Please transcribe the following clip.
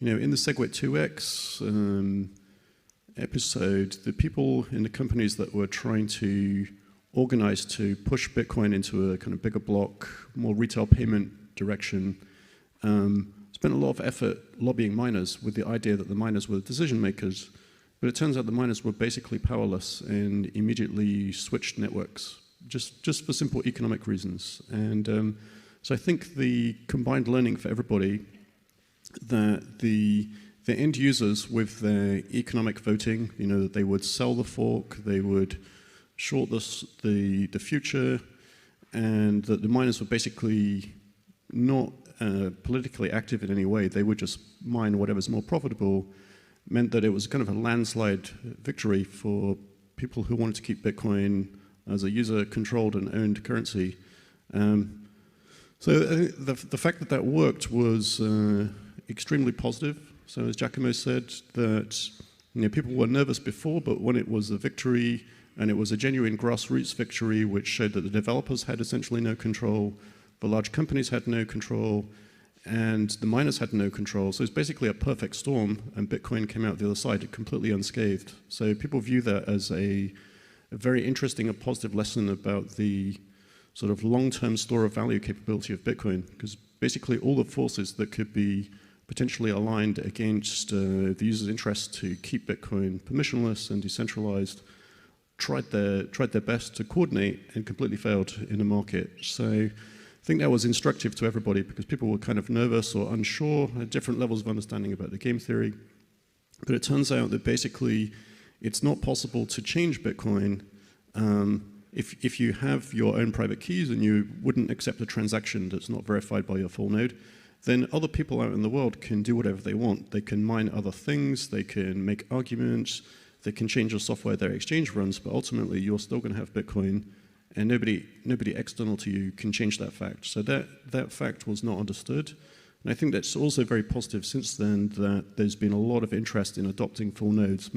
in the SegWit 2x episode, the people in the companies that were trying to organize to push Bitcoin into a kind of bigger block, more retail payment direction, spent a lot of effort lobbying miners with the idea that the miners were the decision makers. But it turns out the miners were basically powerless and immediately switched networks, just for simple economic reasons. And so I think the combined learning for everybody that the end users with their economic voting, that they would sell the fork, they would short the future, and that the miners were basically not politically active in any way. They would just mine whatever's more profitable, meant that it was kind of a landslide victory for people who wanted to keep Bitcoin as a user-controlled and owned currency. So the fact that that worked was extremely positive. So as Giacomo said, that people were nervous before, but when it was a victory, and it was a genuine grassroots victory, which showed that the developers had essentially no control, the large companies had no control, and the miners had no control. So it's basically a perfect storm, and Bitcoin came out the other side completely unscathed. So people view that as a very interesting and positive lesson about the sort of long-term store of value capability of Bitcoin, because basically all the forces that could be potentially aligned against the user's interest to keep Bitcoin permissionless and decentralized tried their best to coordinate and completely failed in the market. So I think that was instructive to everybody because people were kind of nervous or unsure, had different levels of understanding about the game theory. But it turns out that basically it's not possible to change Bitcoin if you have your own private keys and you wouldn't accept a transaction that's not verified by your full node, then other people out in the world can do whatever they want. They can mine other things, they can make arguments, they can change the software their exchange runs, but ultimately you're still going to have Bitcoin, and nobody external to you can change that fact. So that fact was not understood. And I think that's also very positive since then that there's been a lot of interest in adopting full nodes.